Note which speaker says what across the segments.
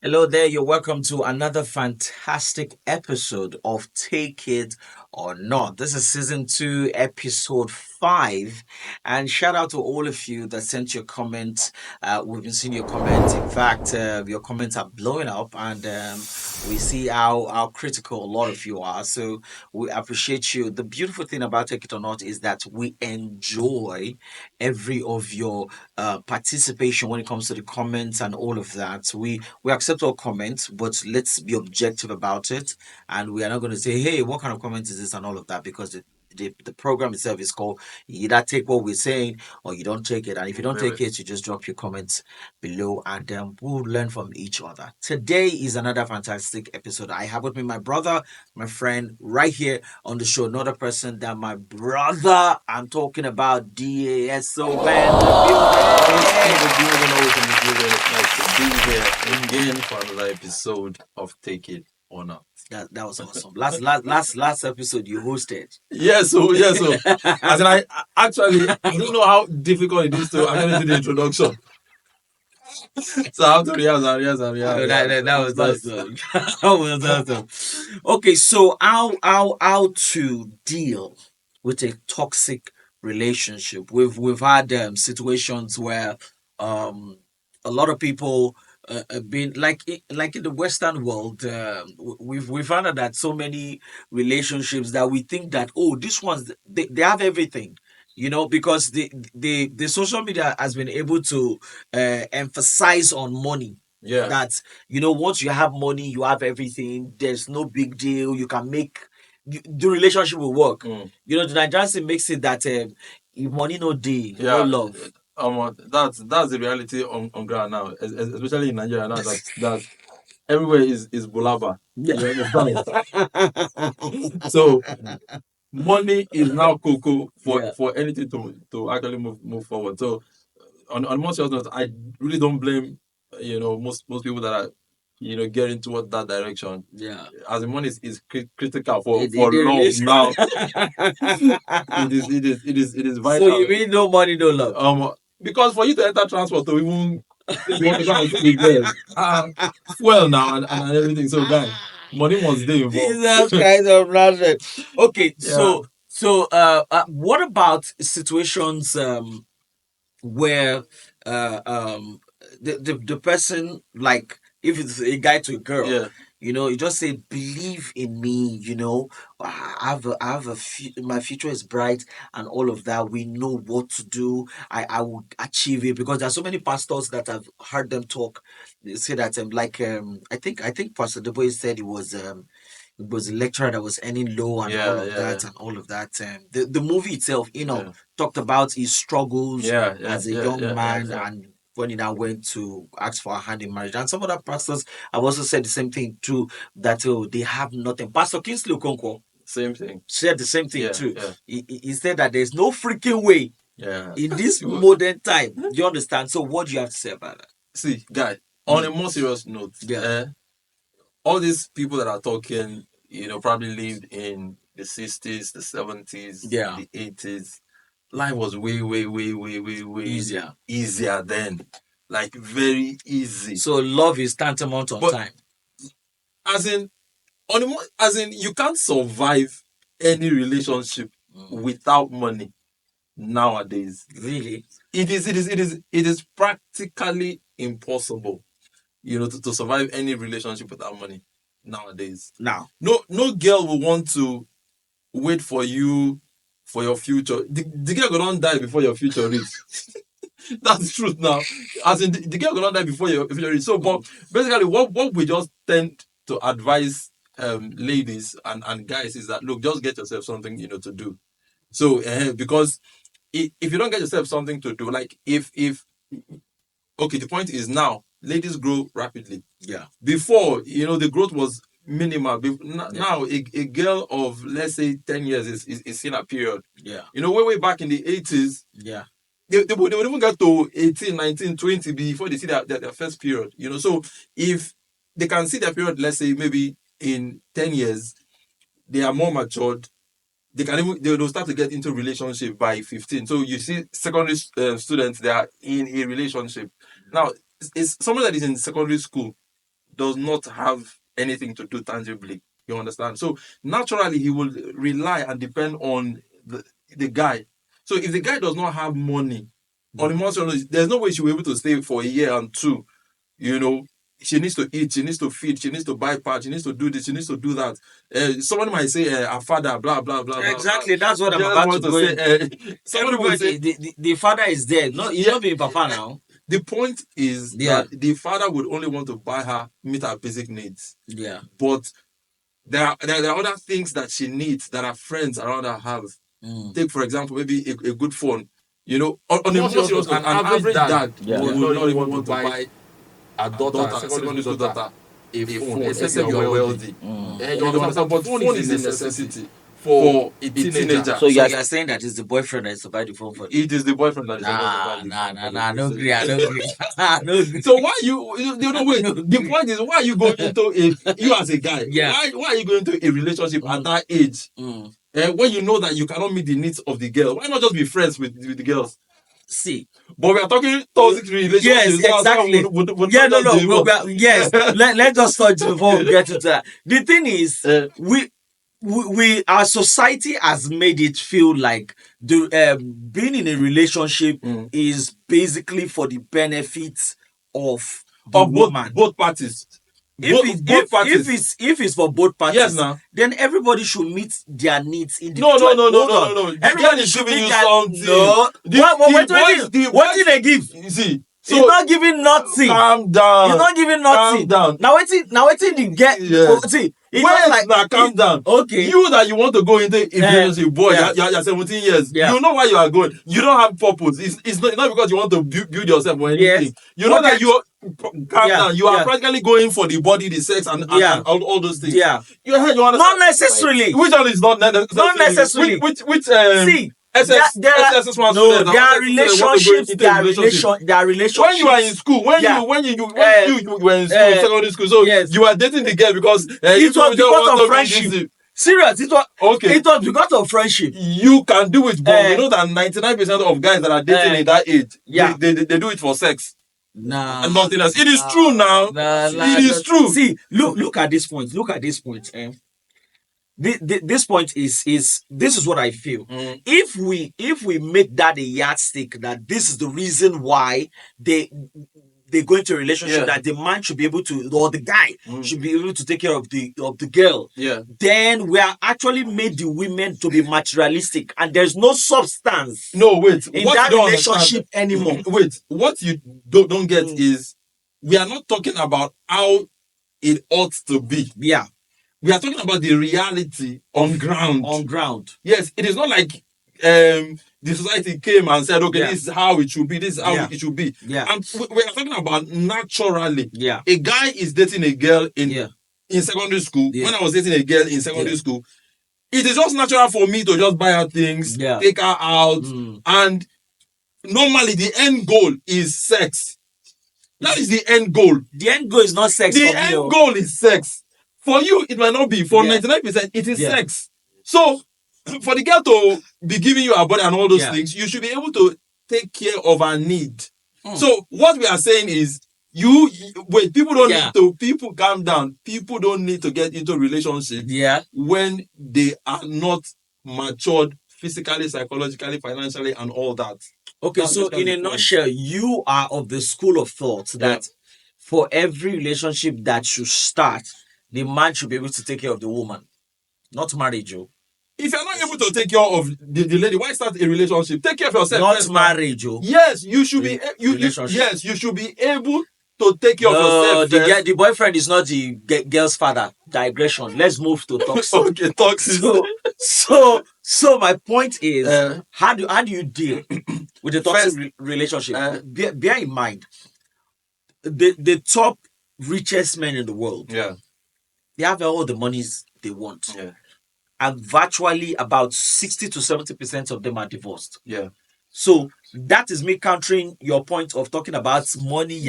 Speaker 1: Hello there, you're welcome to another fantastic episode of Take It or Not. This is season 2, episode 5. And shout out to all of you that sent your comments. We've been seeing your comments. In fact, your comments are blowing up, and we see how critical a lot of you are. So we appreciate you. The beautiful thing about Take It or Not is that we enjoy every of your participation when it comes to the comments and all of that. We accept all comments, but let's be objective about it. And we are not going to say, hey, what kind of comment is this and all of that, because the program itself is called you either take what we're saying or you don't take it. And if you don't take
Speaker 2: Very.
Speaker 1: it, you just drop your comments below and we'll learn from each other. Today is another fantastic episode. I have with me my brother, my friend, right here on the show. Another person than my brother. I'm talking about Dason in
Speaker 2: Always in
Speaker 1: the
Speaker 2: the
Speaker 1: building.
Speaker 2: building, always in the building. It's nice to be here again for another episode of Take It or Not.
Speaker 1: That was awesome. Last episode you hosted.
Speaker 2: Yes, so as in I don't know how difficult it is to actually do the introduction. So I have to rehearse and rehearse and
Speaker 1: No,
Speaker 2: rehearse.
Speaker 1: that
Speaker 2: It's
Speaker 1: was
Speaker 2: nice.
Speaker 1: awesome. That was awesome. Okay, so how to deal with a toxic relationship? We've had situations where um a lot of people have been like in the Western world. We've found out that so many relationships that we think that, oh, these ones they have everything. Because the social media has been able to emphasize on money,
Speaker 2: Yeah.
Speaker 1: that once you have money you have everything, there's no big deal, you can make the relationship will work.
Speaker 2: Mm.
Speaker 1: The Nigerian thing makes it that if money no day, no
Speaker 2: Yeah.
Speaker 1: love.
Speaker 2: That's the reality on ground now, especially in Nigeria now. That everywhere is bulaba.
Speaker 1: Yeah.
Speaker 2: You understand? So money is now cocoa for
Speaker 1: Yeah.
Speaker 2: for anything to actually move forward. So on most serious note, I really don't blame most people that are getting toward that direction.
Speaker 1: Yeah.
Speaker 2: As the money is critical for
Speaker 1: In
Speaker 2: for
Speaker 1: the
Speaker 2: love
Speaker 1: relation.
Speaker 2: now. It is
Speaker 1: So
Speaker 2: vital.
Speaker 1: you mean no money, no love?
Speaker 2: Because for you to enter transport to even say you want to go and see the girl, fuel now and everything. So guy, money must be involved.
Speaker 1: Jesus Christ of Nazareth. Okay,
Speaker 2: Yeah.
Speaker 1: what about situations where the person, like if it's a guy to a girl,
Speaker 2: Yeah.
Speaker 1: you just say believe in me, my future is bright and all of that, we know what to do, I will achieve it, because there's so many pastors that I've heard them talk. They say that I think Pastor Deboye said it was a lecturer that was earning low and all
Speaker 2: Yeah.
Speaker 1: of
Speaker 2: Yeah.
Speaker 1: that and all of that. The movie itself,
Speaker 2: Yeah.
Speaker 1: talked about his struggles
Speaker 2: Yeah. Yeah.
Speaker 1: as a
Speaker 2: Yeah.
Speaker 1: young
Speaker 2: Yeah. Yeah.
Speaker 1: man,
Speaker 2: Yeah.
Speaker 1: and when he now went to ask for a hand in marriage. And some other pastors have also said the same thing too, that they have nothing. Pastor Kingsley Okonkwo
Speaker 2: Same thing.
Speaker 1: said the same thing
Speaker 2: Yeah.
Speaker 1: too.
Speaker 2: Yeah.
Speaker 1: He said that there's no freaking way
Speaker 2: Yeah.
Speaker 1: in this modern time. Do you understand? So what do you have to say about that?
Speaker 2: See, guy, on a more serious note,
Speaker 1: Yeah.
Speaker 2: all these people that are talking, probably lived in the 60s, the 70s,
Speaker 1: Yeah.
Speaker 2: the 80s. Life was way, way, way, way, way, way
Speaker 1: Easier.
Speaker 2: then. Like very easy.
Speaker 1: So love is tantamount on
Speaker 2: But
Speaker 1: time.
Speaker 2: as in, as in, you can't survive any relationship without money nowadays.
Speaker 1: Really?
Speaker 2: It is practically impossible, to survive any relationship without money nowadays.
Speaker 1: Now.
Speaker 2: No girl will want to wait for you for your future. The girl will not die before your future reach. That's the truth now. As in, the girl will not die before your future reach. So, but basically, what we just tend to advise ladies and guys is that, look, just get yourself something to do. So, because if you don't get yourself something to do, like if okay, the point is now ladies grow rapidly.
Speaker 1: Yeah.
Speaker 2: Before, the growth was minimal. Now, a girl of, let's say, 10 years is in a period.
Speaker 1: Yeah.
Speaker 2: Way back in the 80s,
Speaker 1: Yeah.
Speaker 2: they would even get to 18, 19, 20 before they see their first period. So if they can see their period, let's say maybe in 10 years, they are more matured. They'll start to get into relationship by 15. So you see secondary students, they are in a relationship. Now, it's someone that is in secondary school. does not have anything to do tangibly. You understand? So naturally, he will rely and depend on the guy. So if the guy does not have money, on the most, there's no way she will be able to stay for a year and two. You know, she needs to eat, she needs to feed, she needs to buy parts, she needs to do this, she needs to do that. Somebody might say, her father, blah, blah, blah, blah.
Speaker 1: Exactly,
Speaker 2: Blah.
Speaker 1: that's what I'm
Speaker 2: Just
Speaker 1: about
Speaker 2: want
Speaker 1: to go in.
Speaker 2: somebody will say,
Speaker 1: the father is dead. No, he's not being papa now.
Speaker 2: the point is that the father would only want to buy her, meet her basic needs.
Speaker 1: Yeah.
Speaker 2: But there are other things that she needs that her friends around her have. Take, for example, maybe a good phone. You know, on the most serious, an average dad would not even want to buy a daughter, secondary school daughter, a phone, except you are wealthy. You understand? But phone is a necessity for a teenager.
Speaker 1: So you are saying that it's the boyfriend that is to buy the phone for you?
Speaker 2: It is the boyfriend that is
Speaker 1: Nah, I don't agree. I don't agree.
Speaker 2: So why you know, wait, the point is, why are you going into you as a guy, why are you going into a relationship at that age? When you know that you cannot meet the needs of the girl, why not just be friends with the girls?
Speaker 1: See,
Speaker 2: but we are talking toxic relationships.
Speaker 1: Yes, exactly. Yes. Let us touch before we get to that. The thing is, we our society has made it feel like the being in a relationship is basically for the benefits of the woman.
Speaker 2: Both parties.
Speaker 1: If it's for both parties,
Speaker 2: yes, now
Speaker 1: then everybody should meet their needs in the
Speaker 2: no.
Speaker 1: Everybody should
Speaker 2: giving
Speaker 1: meet
Speaker 2: you
Speaker 1: their
Speaker 2: something.
Speaker 1: No. What did they give?
Speaker 2: You see, so
Speaker 1: he's not giving nothing.
Speaker 2: Calm down.
Speaker 1: He's not giving nothing.
Speaker 2: Calm down.
Speaker 1: Now waiting the get.
Speaker 2: Yeah.
Speaker 1: See,
Speaker 2: it's not like now. Calm down.
Speaker 1: Okay.
Speaker 2: You that you want to go into a relationship, boy, you're 17 years. Yeah. You know why you are going. You don't have purpose. It's not because you want to build yourself or anything. Yes. You know that you calm down. You are practically going for the body, the sex, and all those things.
Speaker 1: Yeah.
Speaker 2: You understand?
Speaker 1: Not necessarily.
Speaker 2: Which one is not necessarily?
Speaker 1: Not necessarily.
Speaker 2: Which
Speaker 1: see. There are relationships.
Speaker 2: When you are in school, when you were in school, secondary school, so you are dating the girl because
Speaker 1: it was because of friendship. Serious, it was okay. It was because of friendship.
Speaker 2: You can do it, but you know that 99% of guys that are dating in that age, they do it for sex.
Speaker 1: Nah,
Speaker 2: and nothing else. It is true now. It is true.
Speaker 1: See, look at this point. This point is this is what I feel. If we make that a yardstick that this is the reason why they go into a relationship, that the man should be able to, or the guy should be able to take care of the girl, then we are actually made the women to be materialistic, and there's no substance in that relationship anymore.
Speaker 2: Wait, what you don't get is we are not talking about how it ought to be.
Speaker 1: Yeah.
Speaker 2: We are talking about the reality on ground.
Speaker 1: On ground.
Speaker 2: Yes, it is not like the society came and said, okay, this is how it should be, this is how it should be.
Speaker 1: Yeah.
Speaker 2: And we are talking about naturally.
Speaker 1: Yeah.
Speaker 2: A guy is dating a girl in secondary school. Yeah. When I was dating a girl in secondary school, it is just natural for me to just buy her things, take her out, and normally the end goal is sex. That is the end goal.
Speaker 1: The end goal is not sex.
Speaker 2: The end goal is sex. For you, it might not be. For 99%, it is sex. So, for the girl to be giving you her body and all those things, you should be able to take care of her need. So, what we are saying is, people don't need to, people calm down. People don't need to get into a relationship when they are not matured physically, psychologically, financially, and all that.
Speaker 1: Okay, so in a nutshell, you are of the school of thought that for every relationship that should start, the man should be able to take care of the woman, not marriage.
Speaker 2: If you're not able to take care of the lady, why start a relationship? Take care of yourself.
Speaker 1: Not marriage.
Speaker 2: Yes, you should be. Yes, you should be able to take care of yourself.
Speaker 1: The boyfriend is not the girl's father. Digression. Let's move to toxic.
Speaker 2: Okay, toxic.
Speaker 1: So my point is, how do you deal with the toxic relationship? Bear in mind, the top richest men in the world. They have all the monies they want. And virtually about 60 to 70% of them are divorced. So that is me countering your point of talking about money.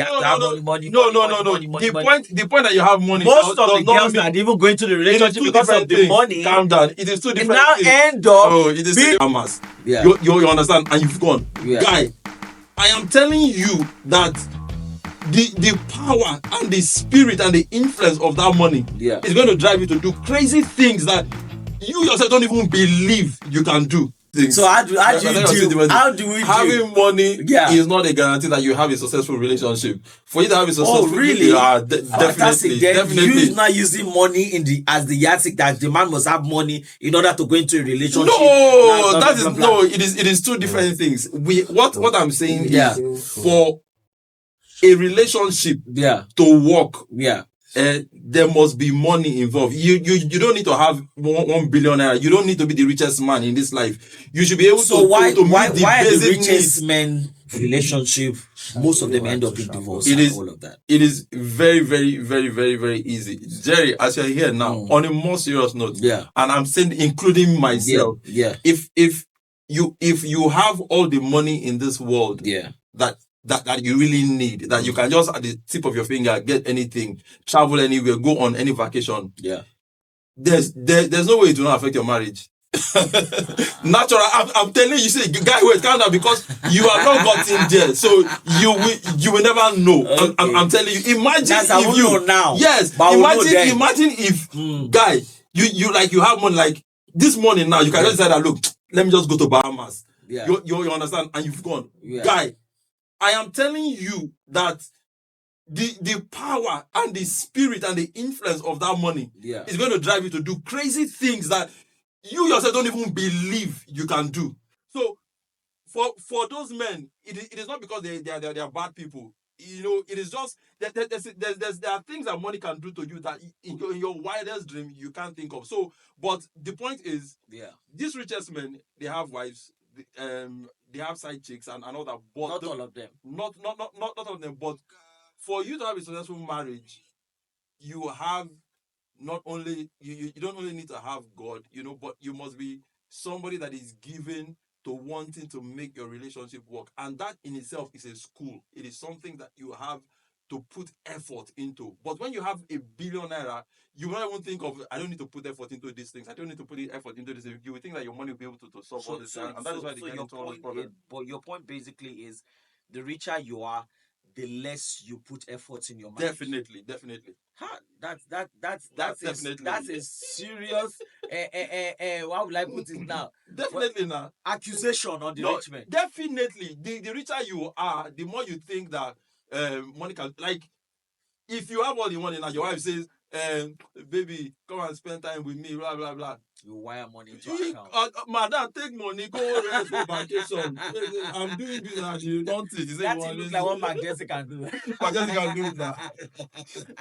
Speaker 1: Money.
Speaker 2: No. The point that you have money.
Speaker 1: Most of the girls that even go into the relationship because of the money.
Speaker 2: Calm down. It is two different
Speaker 1: now
Speaker 2: things.
Speaker 1: End up.
Speaker 2: Oh, it is scammers. You understand? And you've gone. Guy, I am telling you that the power and the spirit and the influence of that money is going to drive you to do crazy things that you yourself don't even believe you can do.
Speaker 1: So how do we
Speaker 2: having money is not a guarantee that you have a successful relationship. For you to have a successful
Speaker 1: definitely. You not using money as the yardstick that the man must have money in order to go into a relationship.
Speaker 2: No, it is two different things. What I'm saying is for a relationship to work, there must be money involved. You don't need to have 1 billion naira. You don't need to be the richest man in this life. You should be able to meet the basic
Speaker 1: richest men relationship, most of them end up in divorce and all of that.
Speaker 2: It is very, very, very, very, very easy. Jerry, as you're here now, on a more serious note, and I'm saying including myself, if you have all the money in this world that you really need, that you can just at the tip of your finger get anything, travel anywhere, go on any vacation. There's no way it will not affect your marriage. Natural. I'm telling you, say, guy, wait, calm down, because you have not got in there, so you will never know. Okay. I'm telling you. Imagine if you now. Yes. Imagine if guy, you have money like this morning now. You can just decide that, look, let me just go to Bahamas. You understand, and you've gone, guy. I am telling you that the power and the spirit and the influence of that money is going to drive you to do crazy things that you yourself don't even believe you can do. So for those men, it is not because they are bad people. You know, it is just that there are things that money can do to you that in your wildest dream you can't think of. So, but the point is, these richest men, they have wives. They have side chicks and all that, but
Speaker 1: not all of them.
Speaker 2: Not all of them. But for you to have a successful marriage, you have not only you don't only need to have God, you know, but you must be somebody that is given to wanting to make your relationship work, and that in itself is a school. It is something that you have to put effort into. But when you have a billion naira, you won't even think of, I don't need to put effort into these things. I don't need to put effort into this. You will think that your money will be able to solve all this. And that is why they get into all the problems.
Speaker 1: But your point basically is, the richer you are, the less you put effort in your marriage.
Speaker 2: Definitely.
Speaker 1: That's a serious how would I put it now?
Speaker 2: Definitely now.
Speaker 1: Accusation on the rich man.
Speaker 2: Definitely. The richer you are, the more you think that money can, like, if you have all the money now, your wife says, baby, come and spend time with me, blah blah blah.
Speaker 1: You wire money into account.
Speaker 2: Madam, take money, go rest for vacation. I'm doing this and you don't think.
Speaker 1: That looks like what Mark Jesse can do.
Speaker 2: Mark Jesse can do it now.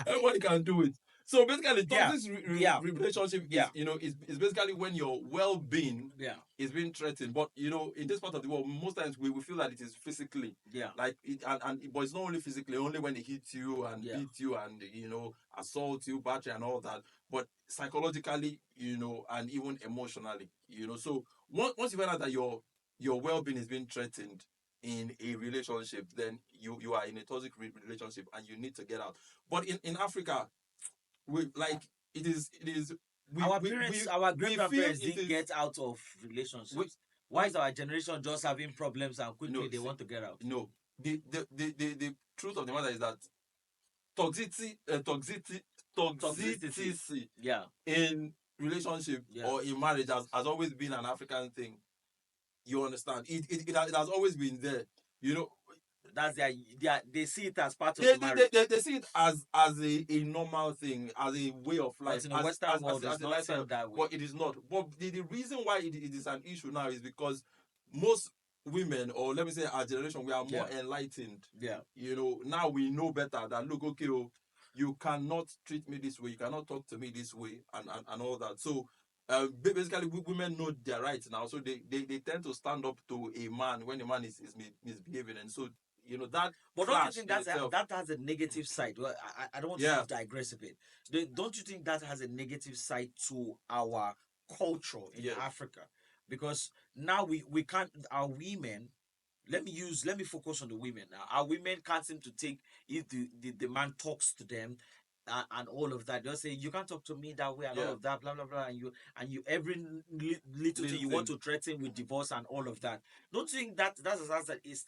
Speaker 2: Everybody can do it. So basically, toxic relationship is, you know, is basically when your well-being is being threatened. But you know, in this part of the world, most times we feel that it is physically. Like it, but it's not only physically, only when they hit you and beat you and, you know, assault you, battery and all that. But psychologically, you know, and even emotionally, you know. So once you find out that your well-being is being threatened in a relationship, then you are in a toxic relationship and you need to get out. But in Africa,
Speaker 1: our grandparents didn't get out of relationships. Why is our generation just having problems and quickly they want to get out?
Speaker 2: No, the truth of the matter is that toxicity in relationship or in marriage has always been an African thing. You understand? It has always been there. You know,
Speaker 1: that's they see it as part of the marriage.
Speaker 2: They see it as a normal thing, as a way of life.
Speaker 1: But in the Western world, it's not
Speaker 2: lifestyle
Speaker 1: that way.
Speaker 2: But it is not. But the reason why it is an issue now is because most women, or let me say our generation, we are more enlightened. You know, now we know better that, look, okay, you cannot treat me this way, you cannot talk to me this way, and all that. So basically, women know their rights now, so they tend to stand up to a man when a man is misbehaving, and so, you know, that.
Speaker 1: But don't you think that has a negative side? Well, I don't want to digress a bit. Don't you think that has a negative side to our culture in Africa? Because now we can't, our women. Let me focus on the women now. Our women can't seem to take if the man talks to them. and all of that. They'll say you can't talk to me that way and all
Speaker 2: Yeah.
Speaker 1: of that, blah blah blah. And you every little thing you want to threaten with divorce and all of that. Don't you think that is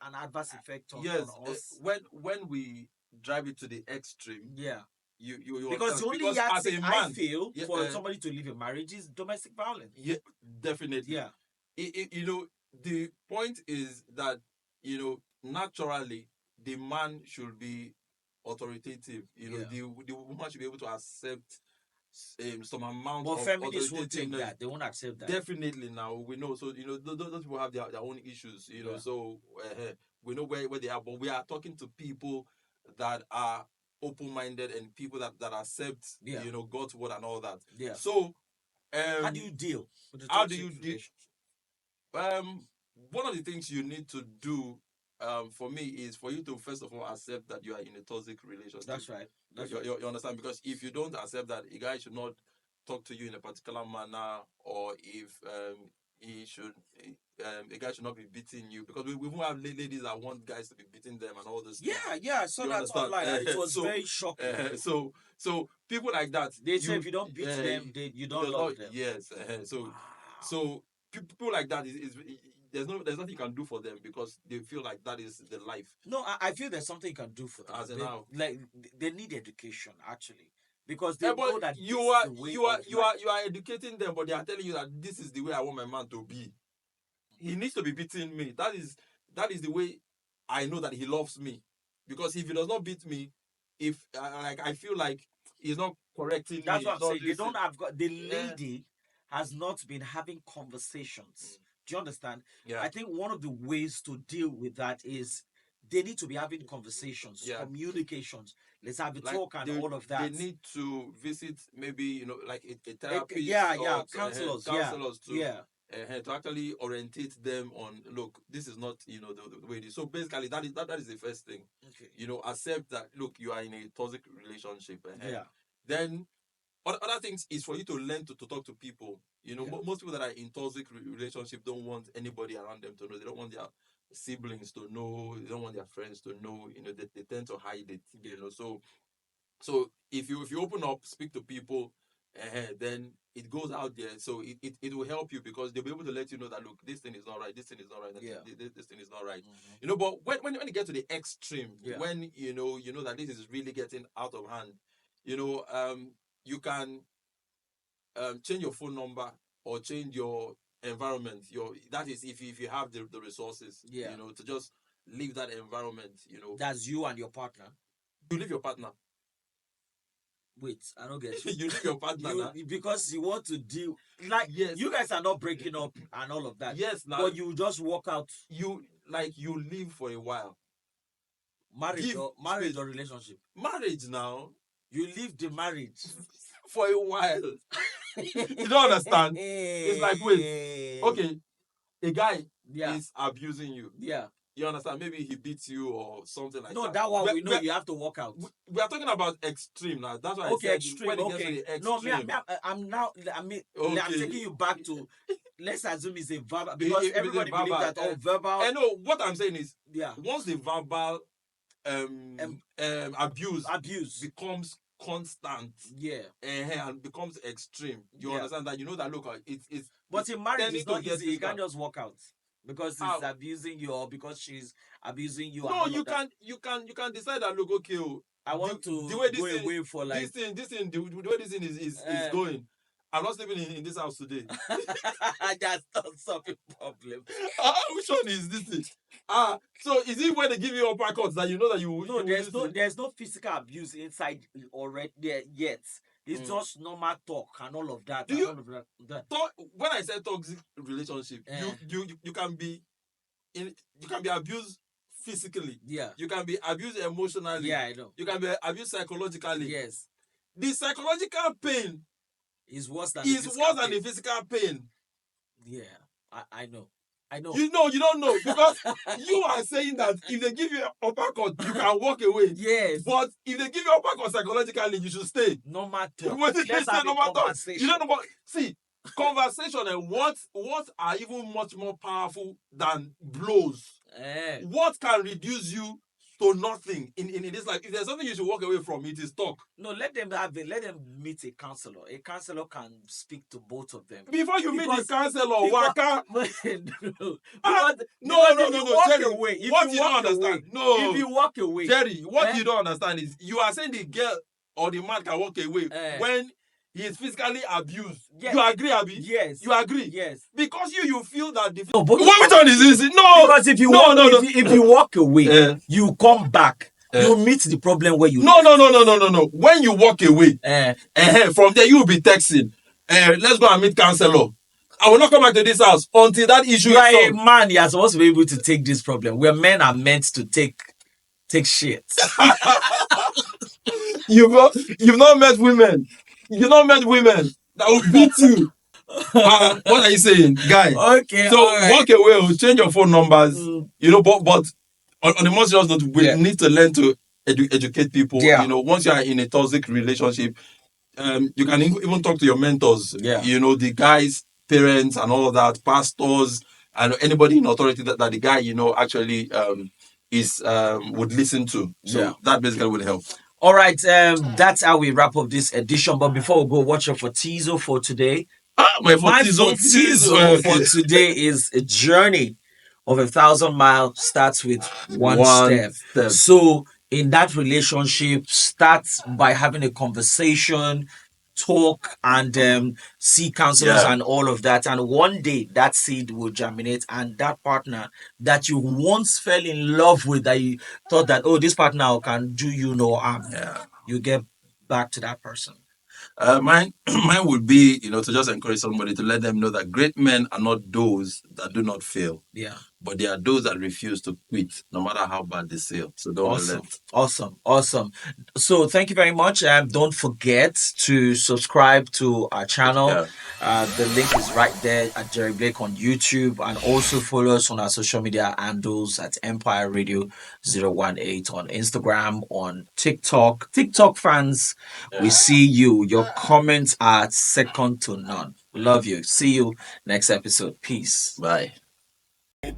Speaker 1: an adverse effect on
Speaker 2: Yes.
Speaker 1: us?
Speaker 2: When we drive it to the extreme,
Speaker 1: Yeah.
Speaker 2: You
Speaker 1: Because the
Speaker 2: understand?
Speaker 1: only
Speaker 2: Because as a
Speaker 1: yardstick I
Speaker 2: man,
Speaker 1: feel
Speaker 2: yeah,
Speaker 1: for somebody to leave a marriage is domestic violence.
Speaker 2: yeah, definitely.
Speaker 1: Yeah.
Speaker 2: You know, the point is that, you know, naturally the man should be authoritative. You know,
Speaker 1: Yeah.
Speaker 2: the woman should be able to accept some amount
Speaker 1: But
Speaker 2: of
Speaker 1: feminists won't take
Speaker 2: authoritativeness.
Speaker 1: that. They won't accept that.
Speaker 2: Definitely, now we know. So you know, those people have their own issues. You know,
Speaker 1: Yeah.
Speaker 2: so we know where they are. But we are talking to people that are open-minded and people that accept,
Speaker 1: Yeah.
Speaker 2: you know, God's word and all that.
Speaker 1: Yeah.
Speaker 2: So
Speaker 1: How do you deal with the
Speaker 2: how do
Speaker 1: toxic
Speaker 2: you deal?
Speaker 1: relationship?
Speaker 2: One of the things you need to do, for me, is for you to first of all accept that you are in a toxic relationship.
Speaker 1: That's right. That's right.
Speaker 2: You understand? Because if you don't accept that a guy should not talk to you in a particular manner, or if he should, a guy should not be beating you, because we won't have ladies that want guys to be beating them and all this.
Speaker 1: Yeah, yeah, I saw
Speaker 2: You
Speaker 1: that
Speaker 2: understand?
Speaker 1: online. It was
Speaker 2: So
Speaker 1: very shocking.
Speaker 2: so people like that,
Speaker 1: They say if you don't beat them, you don't love them.
Speaker 2: Yes. So
Speaker 1: Wow.
Speaker 2: so people like that is there's nothing you can do for them, because they feel like that is the life.
Speaker 1: No, I feel there's something you can do for them.
Speaker 2: As in how?
Speaker 1: Like they need education actually, because they know
Speaker 2: But
Speaker 1: that
Speaker 2: you
Speaker 1: this
Speaker 2: are
Speaker 1: is the way
Speaker 2: you are
Speaker 1: of
Speaker 2: you are
Speaker 1: life.
Speaker 2: you are educating them, but they are telling you that this is the way I want my man to be. He needs to be beating me. That is the way I know that he loves me. Because if he does not beat me, if like I feel like he's not correcting me.
Speaker 1: That's what I'm
Speaker 2: he's not
Speaker 1: saying. They
Speaker 2: listening.
Speaker 1: don't have got the
Speaker 2: Yeah.
Speaker 1: lady has not been having conversations. Do you understand?
Speaker 2: Yeah.
Speaker 1: I think one of the ways to deal with that is they need to be having conversations,
Speaker 2: Yeah.
Speaker 1: communications. Let's have a
Speaker 2: Like
Speaker 1: talk and all of
Speaker 2: they
Speaker 1: that.
Speaker 2: need to visit, maybe, you know, like a therapist,
Speaker 1: Yeah,
Speaker 2: or
Speaker 1: counselors,
Speaker 2: counselors to
Speaker 1: yeah.
Speaker 2: to actually orientate them on, look, this is not, you know, the way it is. So basically that is the first thing.
Speaker 1: Okay.
Speaker 2: You know, accept that, look, you are in a toxic relationship.
Speaker 1: Yeah.
Speaker 2: Then other things is for you to learn to talk to people. You know,
Speaker 1: Yeah.
Speaker 2: most people that are in toxic relationship don't want anybody around them to know. They don't want their siblings to know. They don't want their friends to know. You know, they tend to hide it. You know, so if you open up, speak to people, then it goes out there. So it will help you, because they'll be able to let you know that, look, this thing is not right. This thing is not right.
Speaker 1: Yeah.
Speaker 2: This thing is not right.
Speaker 1: Mhm.
Speaker 2: You know, but when you get to the extreme,
Speaker 1: Yeah.
Speaker 2: when you know that this is really getting out of hand, you know, you can change your phone number, or change your environment. That is, if you have the resources,
Speaker 1: Yeah.
Speaker 2: you know, to just leave that environment. You know,
Speaker 1: That's you and your partner.
Speaker 2: you leave your partner.
Speaker 1: Wait, I don't get you.
Speaker 2: You leave your partner now.
Speaker 1: Because you want to deal, like,
Speaker 2: Yes.
Speaker 1: you guys are not breaking up and all of that.
Speaker 2: Yes, now
Speaker 1: But you just walk out.
Speaker 2: you live for a while.
Speaker 1: Marriage
Speaker 2: Give
Speaker 1: or
Speaker 2: space.
Speaker 1: relationship.
Speaker 2: Marriage now,
Speaker 1: You leave the marriage.
Speaker 2: for a while. You don't understand. It's like, wait, okay, a guy
Speaker 1: Yeah.
Speaker 2: is abusing you.
Speaker 1: Yeah.
Speaker 2: You understand? Maybe he beats you or something like
Speaker 1: No,
Speaker 2: that.
Speaker 1: that one we know you have to walk out.
Speaker 2: We are talking about extreme now. That's why
Speaker 1: Okay,
Speaker 2: I said
Speaker 1: extreme.
Speaker 2: when it
Speaker 1: Okay.
Speaker 2: gets to the
Speaker 1: No,
Speaker 2: extreme.
Speaker 1: I'm now. I'm
Speaker 2: Okay.
Speaker 1: taking you back to. Let's assume it's a verbal, because
Speaker 2: If it's a
Speaker 1: everybody believes
Speaker 2: verbal,
Speaker 1: that verbal.
Speaker 2: I know what I'm saying is,
Speaker 1: Yeah.
Speaker 2: once the verbal abuse becomes constant,
Speaker 1: Yeah.
Speaker 2: and becomes extreme, you understand that, you know that, look, it's
Speaker 1: But in marriage,
Speaker 2: tending
Speaker 1: it's not
Speaker 2: to get
Speaker 1: easy. You can't
Speaker 2: physical.
Speaker 1: just walk out because he's abusing you, or because she's abusing you.
Speaker 2: No, you can decide that, look, okay,
Speaker 1: I want to
Speaker 2: the way
Speaker 1: go away for like
Speaker 2: this thing, the way this thing is going. I'm not sleeping in this house today.
Speaker 1: That's not solving problem.
Speaker 2: Which one is this thing? So is it when they give you uppercuts that you know that you?
Speaker 1: No,
Speaker 2: you
Speaker 1: there's no physical abuse inside already there yet. It's just normal talk and all of that.
Speaker 2: Do you
Speaker 1: all of that.
Speaker 2: When I say toxic relationship, you can be abused physically.
Speaker 1: Yeah.
Speaker 2: You can be abused emotionally.
Speaker 1: Yeah, I know.
Speaker 2: You can be abused psychologically.
Speaker 1: Yes.
Speaker 2: The psychological pain
Speaker 1: is worse than
Speaker 2: the physical pain.
Speaker 1: Yeah, I know. I know.
Speaker 2: You don't know, because you are saying that if they give you an uppercut, you can walk away.
Speaker 1: Yes.
Speaker 2: But if they give you an uppercut psychologically, you should stay.
Speaker 1: Normal talk.
Speaker 2: Let's have a conversation. You don't know what. See, conversation and what are even much more powerful than blows. What can reduce you to nothing in this life. If there's something you should walk away from, it is talk.
Speaker 1: No, let them have it. Let them meet a counselor. A counselor can speak to both of them.
Speaker 2: Before you meet the
Speaker 1: Because-
Speaker 2: counselor, waka.
Speaker 1: no,
Speaker 2: No,
Speaker 1: because
Speaker 2: no,
Speaker 1: if you walk
Speaker 2: Jerry.
Speaker 1: away, if
Speaker 2: What
Speaker 1: you
Speaker 2: you don't
Speaker 1: walk
Speaker 2: understand?
Speaker 1: away,
Speaker 2: No,
Speaker 1: if you walk away,
Speaker 2: Jerry. What
Speaker 1: Eh?
Speaker 2: you don't understand is you are saying the girl or the man can walk away
Speaker 1: Eh.
Speaker 2: when he is physically abused.
Speaker 1: Yes.
Speaker 2: You agree, Abi?
Speaker 1: yes,
Speaker 2: You agree?
Speaker 1: yes.
Speaker 2: Because you feel that the
Speaker 1: No, but
Speaker 2: which one is this? No,
Speaker 1: because if you
Speaker 2: no,
Speaker 1: walk,
Speaker 2: no, no.
Speaker 1: if you walk away,
Speaker 2: Eh.
Speaker 1: you come back,
Speaker 2: Eh.
Speaker 1: you meet the problem where you.
Speaker 2: No. When you walk away,
Speaker 1: Eh,
Speaker 2: from there you will be texting. Let's go and meet counselor. I will not come back to this house until that issue
Speaker 1: you are
Speaker 2: is
Speaker 1: a
Speaker 2: solved.
Speaker 1: man. You are supposed to be able to take this problem. Where men are meant to take shit.
Speaker 2: You've not met women. You've not met women that will beat you. What are you saying, guy?
Speaker 1: Okay.
Speaker 2: So
Speaker 1: all right.
Speaker 2: walk away or change your phone numbers.
Speaker 1: Mm.
Speaker 2: But on the most serious note, we
Speaker 1: Yeah.
Speaker 2: need to learn to educate people.
Speaker 1: Yeah.
Speaker 2: Once you are in a toxic relationship, you can even talk to your mentors.
Speaker 1: Yeah.
Speaker 2: The guys, parents, and all of that, pastors, and anybody in authority that the guy actually would listen to. So
Speaker 1: Yeah.
Speaker 2: that basically would help.
Speaker 1: All right. That's how we wrap up this edition. But before we go, watch out for teaser for today.
Speaker 2: My
Speaker 1: teaser for today is a journey of 1,000 miles starts with one step. So in that relationship, start by having a conversation, talk, and see counselors
Speaker 2: Yeah.
Speaker 1: and all of that. And one day that seed will germinate, and that partner that you once fell in love with, that you thought that, oh, this partner can do you no harm, you get back to that person.
Speaker 2: Mine would be, to just encourage somebody to let them know that great men are not those that do not fail,
Speaker 1: Yeah.
Speaker 2: but they are those that refuse to quit, no matter how bad they fail. So don't relent.
Speaker 1: Awesome. So thank you very much. Don't forget to subscribe to our channel.
Speaker 2: Yeah.
Speaker 1: The link is right there at Jerry Blake on YouTube, and also follow us on our social media handles at Empire Radio 018 on Instagram, on TikTok. TikTok fans, we see you. Your comments are second to none. We love you. See you next episode. Peace.
Speaker 2: Bye.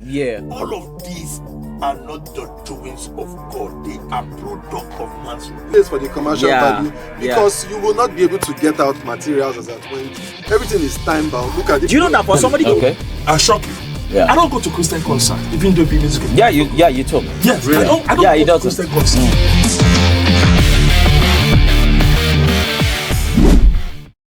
Speaker 1: Yeah.
Speaker 3: All of these are not the doings of God. They are product of man's will.
Speaker 4: Place for the commercial
Speaker 1: Yeah,
Speaker 4: value, because you will not be able to get out materials as at when everything is time bound. Look at it.
Speaker 1: Do you know that for somebody?
Speaker 5: Okay.
Speaker 3: I'll shock you.
Speaker 5: Yeah.
Speaker 3: I don't go to Christian concert, even though be musical.
Speaker 5: Yeah, you told me.
Speaker 3: Yes,
Speaker 5: Really?
Speaker 3: I don't
Speaker 5: Yeah,
Speaker 3: go
Speaker 5: he
Speaker 3: to
Speaker 5: doesn't.
Speaker 3: Christian concert.